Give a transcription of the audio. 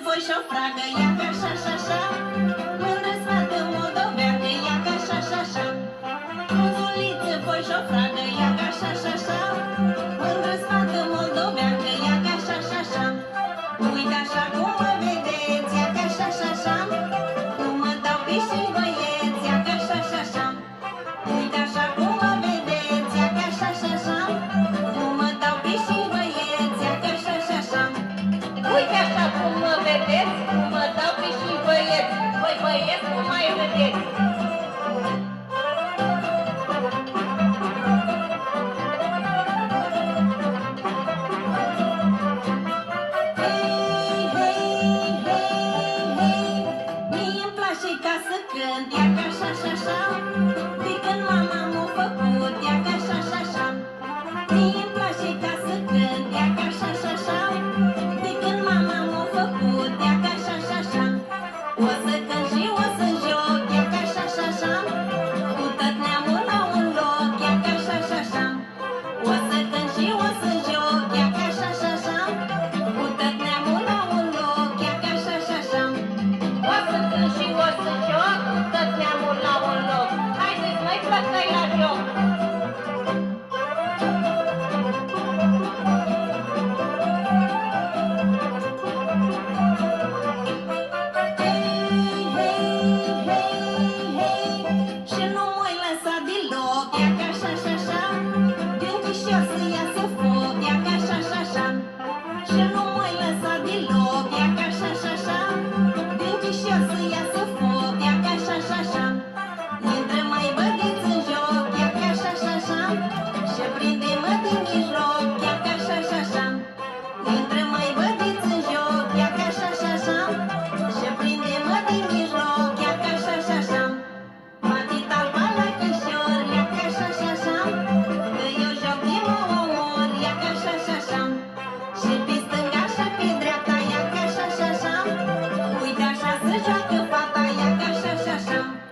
foi și o fragă, ia ca așa și așa. Mândră sfată moldoveancă, ia ca așa și așa. Frunzuliță foi și o fragă, ia ca așa și așa. Mândră sfată moldoveancă, ia ca așa și așa. Uite așa cum mă vedeți, ia ca așa și așa. Cum mă dau piști băieți, ia ca așa și așa. Uite așa cum mă vedeți, ia ca așa și așa. Cum mă dau piști băieți, ia ca așa și așa. Uite așa cum mă vedeți, cum mă dau piși băieți. Băi băieți, cum mai vedeți? Hei, hei, hei, hei, mie-mi place ca să cânt, ia ca așa și așa.